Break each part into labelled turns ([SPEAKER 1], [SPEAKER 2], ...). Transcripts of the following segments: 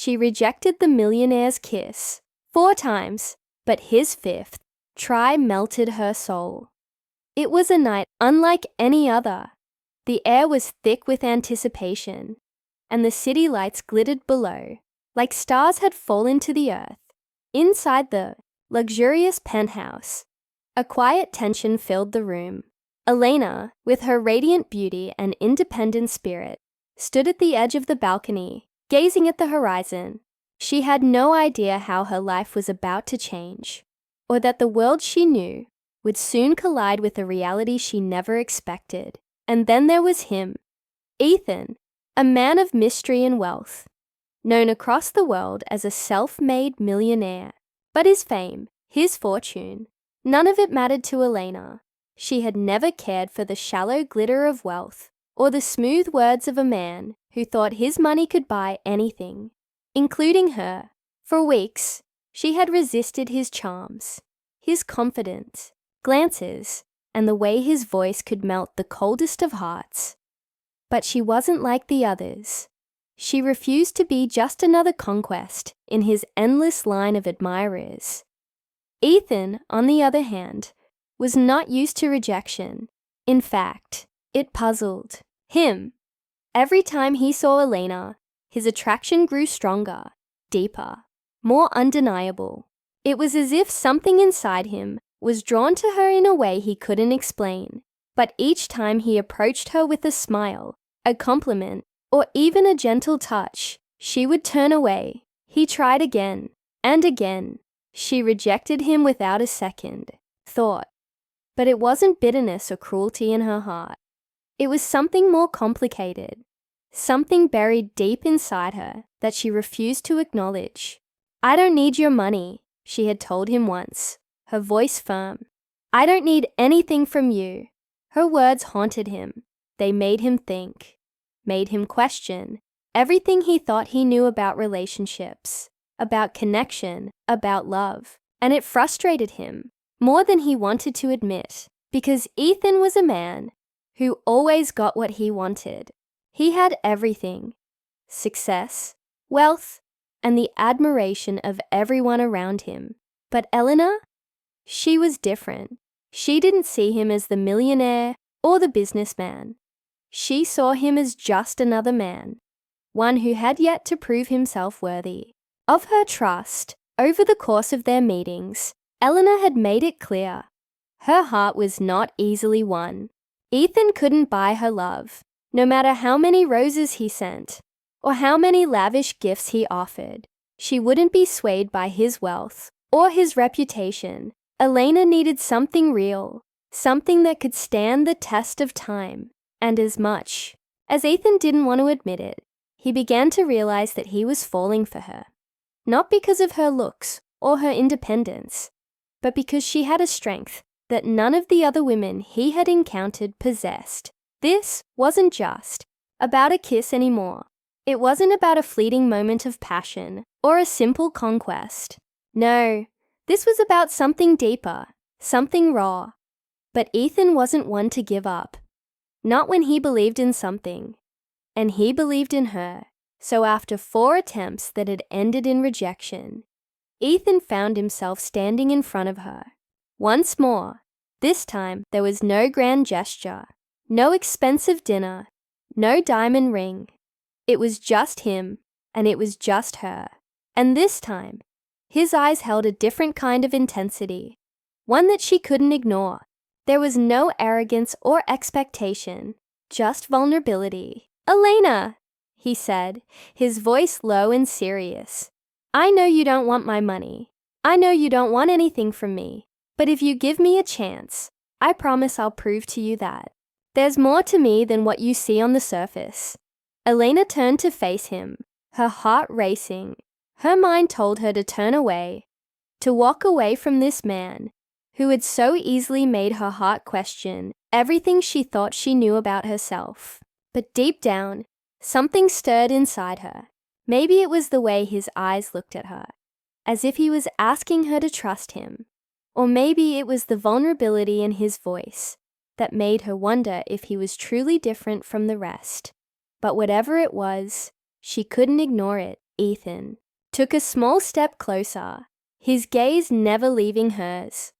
[SPEAKER 1] She rejected the millionaire's kiss 4 times, but his 5th try melted her soul. It was a night unlike any other. The air was thick with anticipation, and the city lights glittered below, like stars had fallen to the earth. Inside the luxurious penthouse, a quiet tension filled the room. Elena, with her radiant beauty and independent spirit, stood at the edge of the balcony, gazing at the horizon. She had no idea how her life was about to change, or that the world she knew would soon collide with a reality she never expected. And then there was him, Ethan, a man of mystery and wealth, known across the world as a self-made millionaire. But his fame, his fortune, none of it mattered to Elena. She had never cared for the shallow glitter of wealth or the smooth words of a man who thought his money could buy anything, including her. For weeks, she had resisted his charms, his confidence, glances, and the way his voice could melt the coldest of hearts. But she wasn't like the others. She refused to be just another conquest in his endless line of admirers. Ethan, on the other hand, was not used to rejection. In fact, it puzzled him. Every time he saw Elena, his attraction grew stronger, deeper, more undeniable. It was as if something inside him was drawn to her in a way he couldn't explain. But each time he approached her with a smile, a compliment, or even a gentle touch, she would turn away. He tried again and again. She rejected him without a second thought. But it wasn't bitterness or cruelty in her heart. It was something more complicated, something buried deep inside her that she refused to acknowledge. "I don't need your money," she had told him once, her voice firm. "I don't need anything from you." Her words haunted him. They made him think, made him question everything he thought he knew about relationships, about connection, about love. And it frustrated him more than he wanted to admit, because Ethan was a man who always got what he wanted. He had everything: success, wealth, and the admiration of everyone around him. But Eleanor? She was different. She didn't see him as the millionaire or the businessman. She saw him as just another man, one who had yet to prove himself worthy of her trust. Over the course of their meetings, Eleanor had made it clear her heart was not easily won. Ethan couldn't buy her love, no matter how many roses he sent or how many lavish gifts he offered. She wouldn't be swayed by his wealth or his reputation. Elena needed something real, something that could stand the test of time. And as much as Ethan didn't want to admit it, he began to realize that he was falling for her. Not because of her looks or her independence, but because she had a strength that none of the other women he had encountered possessed. This wasn't just about a kiss anymore. It wasn't about a fleeting moment of passion or a simple conquest. No, this was about something deeper, something raw. But Ethan wasn't one to give up. Not when he believed in something. And he believed in her. So after 4 attempts that had ended in rejection, Ethan found himself standing in front of her. Once more. This time, there was no grand gesture, no expensive dinner, no diamond ring. It was just him, and it was just her. And this time, his eyes held a different kind of intensity, one that she couldn't ignore. There was no arrogance or expectation, just vulnerability. "Elena," he said, his voice low and serious. "I know you don't want my money. I know you don't want anything from me. But if you give me a chance, I promise I'll prove to you that there's more to me than what you see on the surface." Elena turned to face him, her heart racing. Her mind told her to turn away, to walk away from this man who had so easily made her heart question everything she thought she knew about herself. But deep down, something stirred inside her. Maybe it was the way his eyes looked at her, as if he was asking her to trust him. Or maybe it was the vulnerability in his voice that made her wonder if he was truly different from the rest. But whatever it was, she couldn't ignore it. Ethan took a small step closer, his gaze never leaving hers.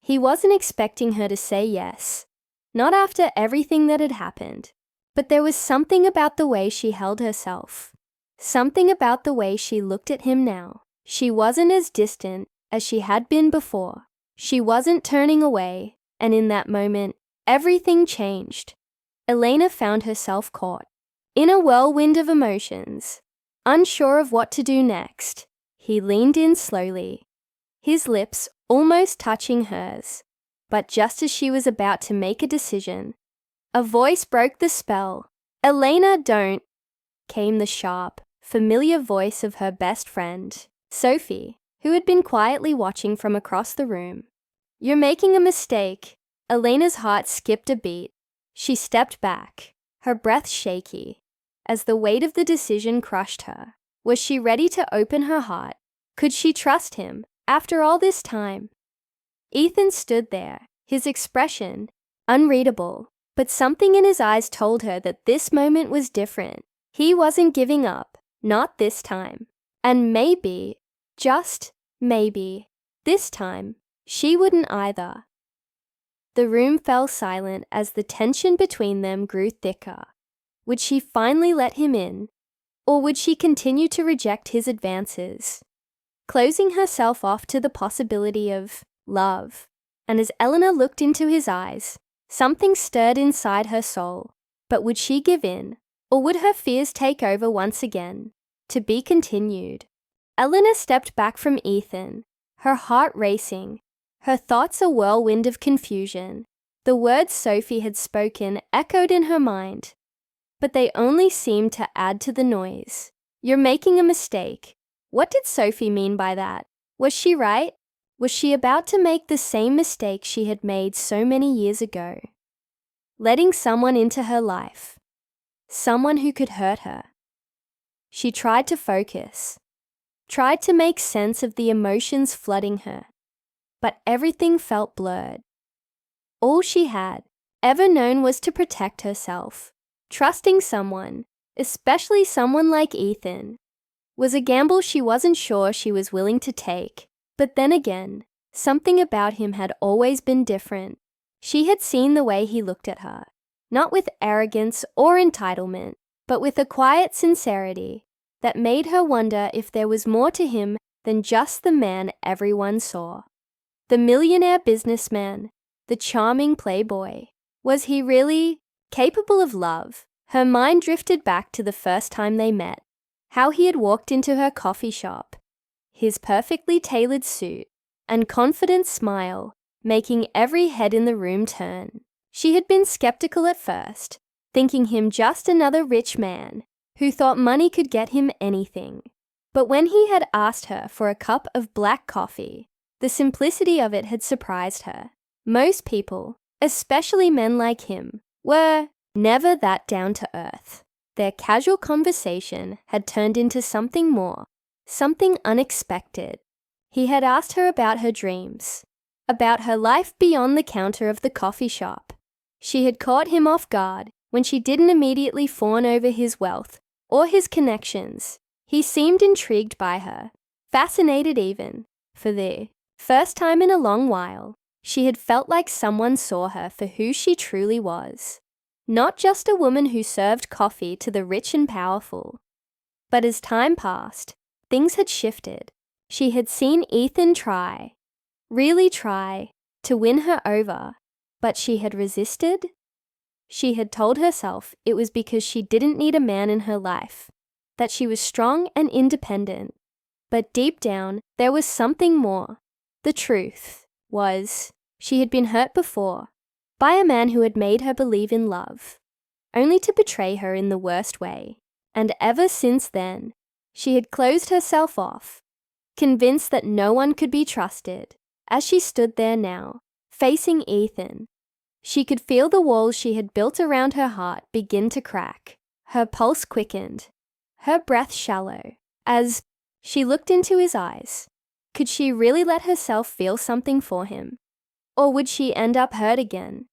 [SPEAKER 1] He wasn't expecting her to say yes, not after everything that had happened, but there was something about the way she held herself, something about the way she looked at him now. She wasn't as distant as she had been before. She wasn't turning away, and in that moment, everything changed. Elena found herself caught in a whirlwind of emotions, unsure of what to do next. He leaned in slowly, his lips almost touching hers, but just as she was about to make a decision, a voice broke the spell. "Elena, don't," came the sharp, familiar voice of her best friend, Sophie, who had been quietly watching from across the room. "You're making a mistake." Elena's heart skipped a beat. She stepped back, her breath shaky, as the weight of the decision crushed her. Was she ready to open her heart? Could she trust him after all this time? Ethan stood there, his expression unreadable, but something in his eyes told her that this moment was different. He wasn't giving up, not this time. And maybe, just maybe, this time, she wouldn't either. The room fell silent as the tension between them grew thicker. Would she finally let him in, or would she continue to reject his advances, closing herself off to the possibility of love? And as Eleanor looked into his eyes, something stirred inside her soul. But would she give in, or would her fears take over once again? To be continued. Eleanor stepped back from Ethan, her heart racing, her thoughts a whirlwind of confusion. The words Sophie had spoken echoed in her mind, but they only seemed to add to the noise. "You're making a mistake." What did Sophie mean by that? Was she right? Was she about to make the same mistake she had made so many years ago? Letting someone into her life, someone who could hurt her. She tried to focus, tried to make sense of the emotions flooding her, but everything felt blurred. All she had ever known was to protect herself. Trusting someone, especially someone like Ethan, was a gamble she wasn't sure she was willing to take. But then again, something about him had always been different. She had seen the way he looked at her, not with arrogance or entitlement, but with a quiet sincerity that made her wonder if there was more to him than just the man everyone saw. The millionaire businessman, the charming playboy. Was he really capable of love? Her mind drifted back to the first time they met, how he had walked into her coffee shop, his perfectly tailored suit and confident smile making every head in the room turn. She had been skeptical at first, thinking him just another rich man who thought money could get him anything. But when he had asked her for a cup of black coffee, the simplicity of it had surprised her. Most people, especially men like him, were never that down to earth. Their casual conversation had turned into something more, something unexpected. He had asked her about her dreams, about her life beyond the counter of the coffee shop. She had caught him off guard when she didn't immediately fawn over his wealth or his connections. He seemed intrigued by her, fascinated even. For the first time in a long while, she had felt like someone saw her for who she truly was. Not just a woman who served coffee to the rich and powerful. But as time passed, things had shifted. She had seen Ethan try, really try, to win her over, but she had resisted. She had told herself it was because she didn't need a man in her life, that she was strong and independent. But deep down, there was something more. The truth was, she had been hurt before, by a man who had made her believe in love, only to betray her in the worst way. And ever since then, she had closed herself off, convinced that no one could be trusted. As she stood there now, facing Ethan, she could feel the walls she had built around her heart begin to crack. Her pulse quickened, her breath shallow, as she looked into his eyes. Could she really let herself feel something for him? Or would she end up hurt again?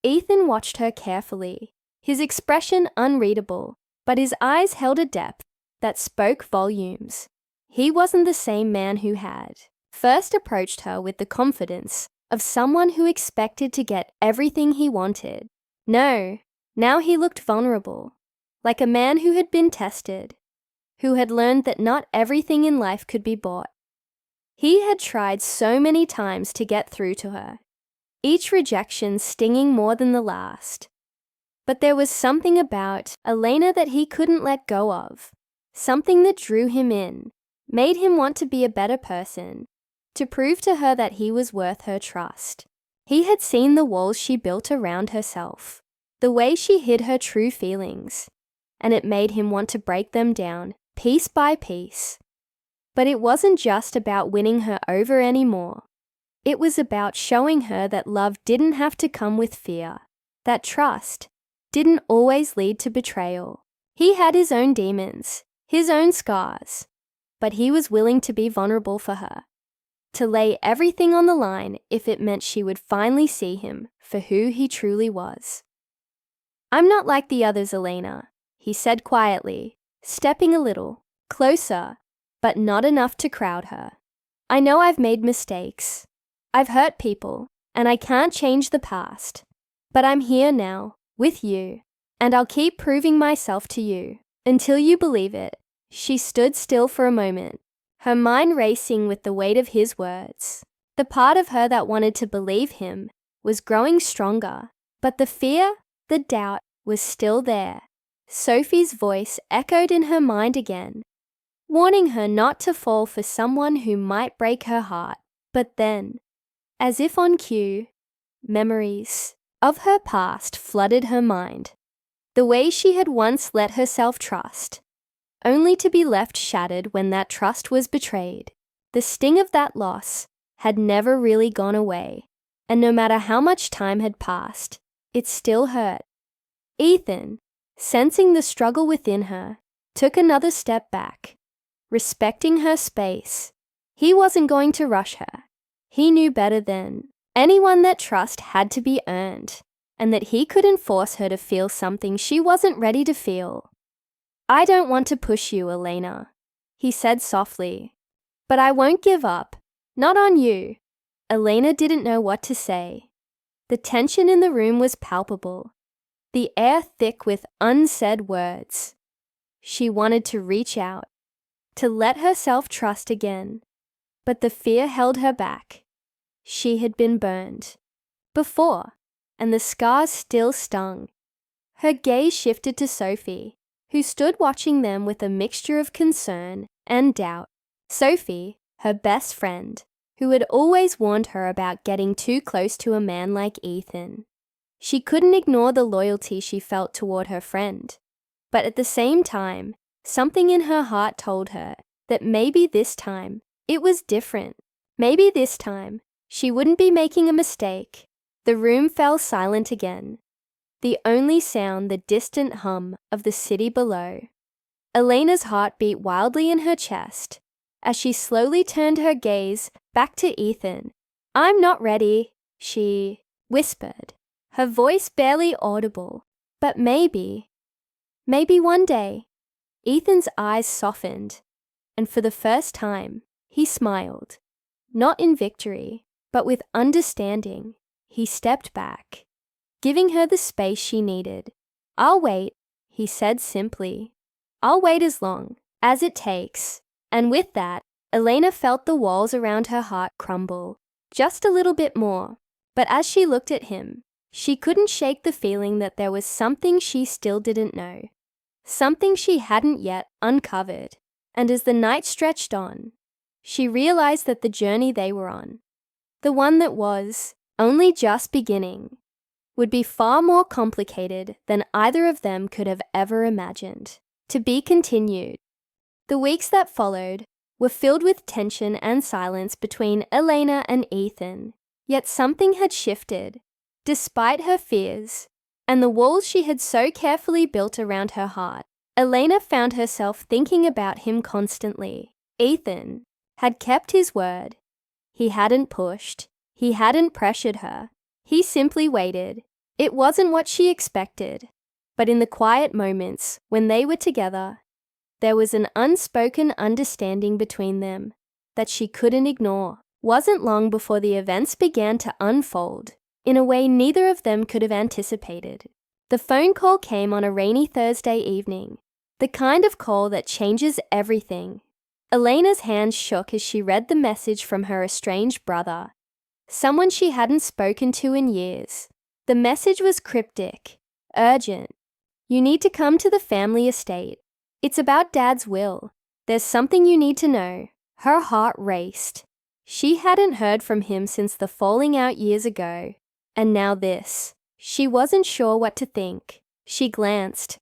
[SPEAKER 1] Ethan watched her carefully, his expression unreadable, but his eyes held a depth that spoke volumes. He wasn't the same man who had first approached her with the confidence of someone who expected to get everything he wanted. No, now he looked vulnerable, like a man who had been tested, who had learned that not everything in life could be bought. He had tried so many times to get through to her, each rejection stinging more than the last. But there was something about Elena that he couldn't let go of, something that drew him in, made him want to be a better person, to prove to her that he was worth her trust. He had seen the walls she built around herself, the way she hid her true feelings, and it made him want to break them down, piece by piece. But it wasn't just about winning her over anymore. It was about showing her that love didn't have to come with fear, that trust didn't always lead to betrayal. He had his own demons, his own scars, but he was willing to be vulnerable for her, to lay everything on the line if it meant she would finally see him for who he truly was. "I'm not like the others, Elena," he said quietly, stepping a little closer, but not enough to crowd her. "I know I've made mistakes. I've hurt people, and I can't change the past. But I'm here now, with you, and I'll keep proving myself to you, until you believe it." She stood still for a moment, her mind racing with the weight of his words. The part of her that wanted to believe him was growing stronger, but the fear, the doubt, was still there. Sophie's voice echoed in her mind again, warning her not to fall for someone who might break her heart. But then, as if on cue, memories of her past flooded her mind. The way she had once let herself trust, only to be left shattered when that trust was betrayed. The sting of that loss had never really gone away, and no matter how much time had passed, it still hurt. Ethan, sensing the struggle within her, took another step back, respecting her space. He wasn't going to rush her. He knew better than anyone that trust had to be earned, and that he couldn't force her to feel something she wasn't ready to feel. "I don't want to push you, Elena," he said softly, "but I won't give up. Not on you." Elena didn't know what to say. The tension in the room was palpable, the air thick with unsaid words. She wanted to reach out, to let herself trust again, but the fear held her back. She had been burned before, and the scars still stung. Her gaze shifted to Sophie, who stood watching them with a mixture of concern and doubt. Sophie, her best friend, who had always warned her about getting too close to a man like Ethan. She couldn't ignore the loyalty she felt toward her friend, but at the same time, something in her heart told her that maybe this time it was different. Maybe this time she wouldn't be making a mistake. The room fell silent again, the only sound the distant hum of the city below. Elena's heart beat wildly in her chest as she slowly turned her gaze back to Ethan. "I'm not ready," she whispered, her voice barely audible. "But maybe one day." Ethan's eyes softened, and for the first time, he smiled. Not in victory, but with understanding. He stepped back, giving her the space she needed. "I'll wait," he said simply. "I'll wait as long as it takes." And with that, Elena felt the walls around her heart crumble, just a little bit more. But as she looked at him, she couldn't shake the feeling that there was something she still didn't know, something she hadn't yet uncovered. And as the night stretched on, she realized that the journey they were on, the one that was only just beginning, would be far more complicated than either of them could have ever imagined. To be continued. The weeks that followed were filled with tension and silence between Elena and Ethan, yet something had shifted. Despite her fears and the walls she had so carefully built around her heart, Elena found herself thinking about him constantly. Ethan had kept his word. He hadn't pushed. He hadn't pressured her. He simply waited. It wasn't what she expected, but in the quiet moments when they were together, There was an unspoken understanding between them that she couldn't ignore. Wasn't long before the events began to unfold in a way neither of them could have anticipated. The phone call came on a rainy Thursday evening, the kind of call that changes everything. Elena's hands shook as she read the message from her estranged brother, someone she hadn't spoken to in years. The message was cryptic, urgent. You need to come to the family estate. It's about Dad's will. There's something you need to know. Her heart raced. She hadn't heard from him since the falling out years ago. And now this. She wasn't sure what to think. She glanced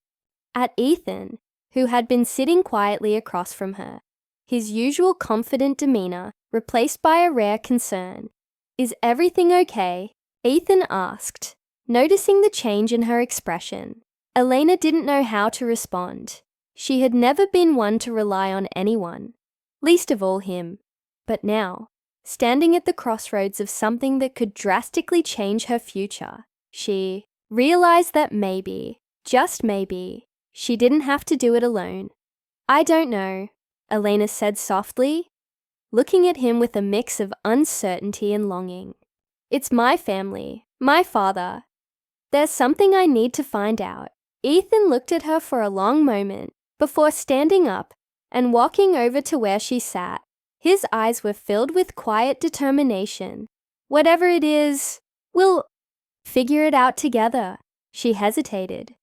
[SPEAKER 1] at Ethan, who had been sitting quietly across from her, his usual confident demeanor replaced by a rare concern. Is everything okay? Ethan asked, noticing the change in her expression. Elena didn't know how to respond. She had never been one to rely on anyone, least of all him. But now, standing at the crossroads of something that could drastically change her future, she realized that maybe, just maybe, she didn't have to do it alone. I don't know, Elena said softly, looking at him with a mix of uncertainty and longing. It's my family, my father. There's something I need to find out. Ethan looked at her for a long moment before standing up and walking over to where she sat. His eyes were filled with quiet determination. Whatever it is, we'll figure it out together. She hesitated,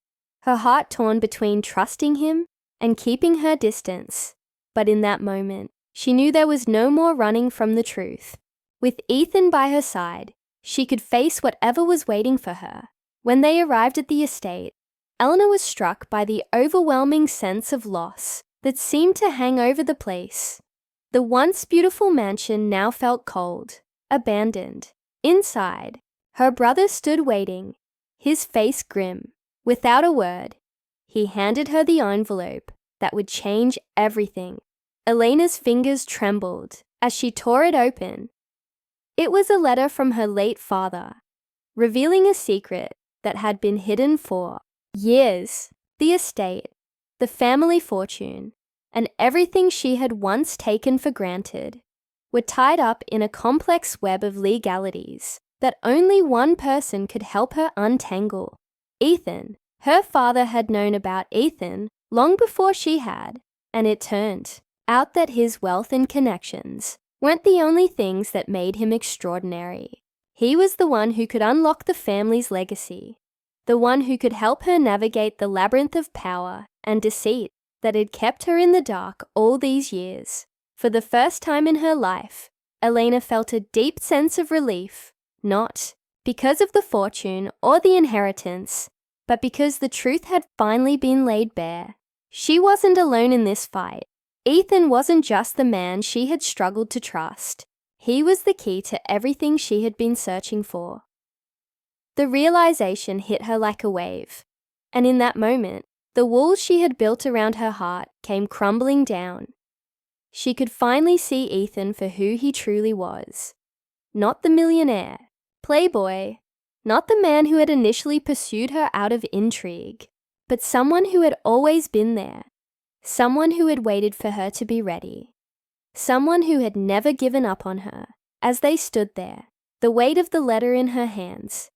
[SPEAKER 1] her heart torn between trusting him and keeping her distance. But in that moment, she knew there was no more running from the truth. With Ethan by her side, she could face whatever was waiting for her. When they arrived at the estate, Eleanor was struck by the overwhelming sense of loss that seemed to hang over the place. The once beautiful mansion now felt cold, abandoned. Inside, her brother stood waiting, his face grim. Without a word, he handed her the envelope that would change everything. Elena's fingers trembled as she tore it open. It was a letter from her late father, revealing a secret that had been hidden for years. The estate, the family fortune, and everything she had once taken for granted were tied up in a complex web of legalities that only one person could help her untangle. Ethan. Her father had known about Ethan long before she had, and it turned out that his wealth and connections weren't the only things that made him extraordinary. He was the one who could unlock the family's legacy, the one who could help her navigate the labyrinth of power and deceit that had kept her in the dark all these years. For the first time in her life, Elena felt a deep sense of relief, not because of the fortune or the inheritance, but because the truth had finally been laid bare. She wasn't alone in this fight. Ethan wasn't just the man she had struggled to trust. He was the key to everything she had been searching for. The realization hit her like a wave, and in that moment, the walls she had built around her heart came crumbling down. She could finally see Ethan for who he truly was. Not the millionaire, playboy, not the man who had initially pursued her out of intrigue, but someone who had always been there, someone who had waited for her to be ready, someone who had never given up on her. As they stood there, the weight of the letter in her hands,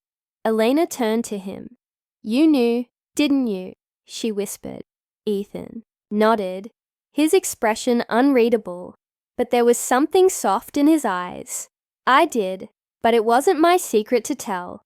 [SPEAKER 1] Elena turned to him. You knew, didn't you? She whispered. Ethan nodded, his expression unreadable, but there was something soft in his eyes. I did, but it wasn't my secret to tell.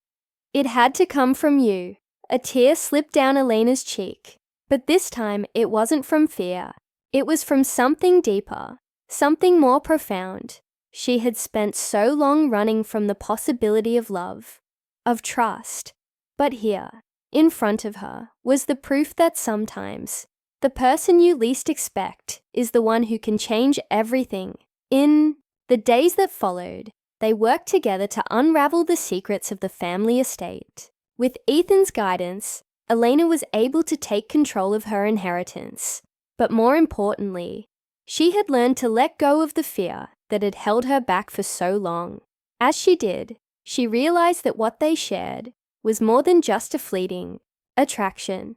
[SPEAKER 1] It had to come from you. A tear slipped down Elena's cheek, but this time it wasn't from fear. It was from something deeper, something more profound. She had spent so long running from the possibility of love, of trust, but here, in front of her, was the proof that sometimes the person you least expect is the one who can change everything. In the days that followed, they worked together to unravel the secrets of the family estate. With Ethan's guidance, Elena was able to take control of her inheritance. But more importantly, she had learned to let go of the fear that had held her back for so long. As she did, she realized that what they shared was more than just a fleeting attraction.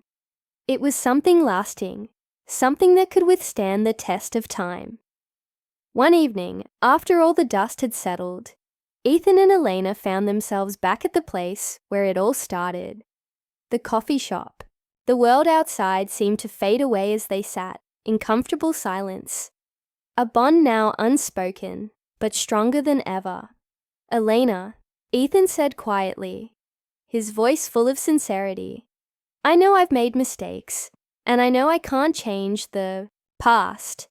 [SPEAKER 1] It was something lasting, something that could withstand the test of time. One evening, after all the dust had settled, Ethan and Elena found themselves back at the place where it all started, the coffee shop. The world outside seemed to fade away as they sat, in comfortable silence. A bond now unspoken, but stronger than ever. "Elena," Ethan said quietly, his voice full of sincerity, "I know I've made mistakes, and I know I can't change the past,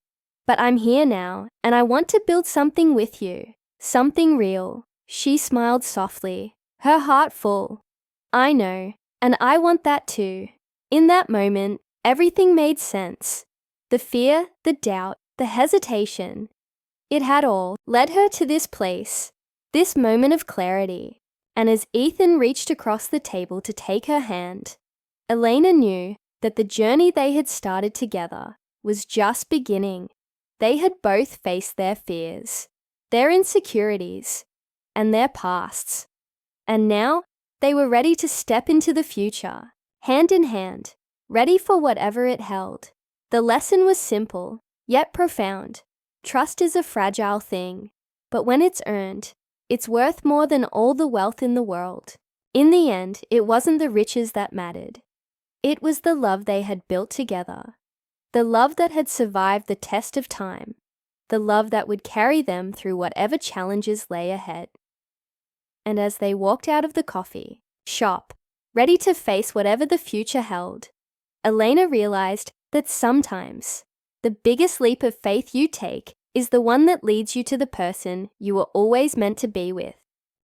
[SPEAKER 1] but I'm here now, and I want to build something with you, something real." She smiled softly, her heart full. "I know, and I want that too." In that moment, everything made sense. The fear, the doubt, the hesitation. It had all led her to this place, this moment of clarity. And as Ethan reached across the table to take her hand, Elena knew that the journey they had started together was just beginning. They had both faced their fears, their insecurities, and their pasts. And now they were ready to step into the future, hand in hand, ready for whatever it held. The lesson was simple, yet profound. Trust is a fragile thing, but when it's earned, it's worth more than all the wealth in the world. In the end, it wasn't the riches that mattered. It was the love they had built together, the love that had survived the test of time, the love that would carry them through whatever challenges lay ahead. And as they walked out of the coffee shop, ready to face whatever the future held, Elena realized that sometimes the biggest leap of faith you take is the one that leads you to the person you were always meant to be with.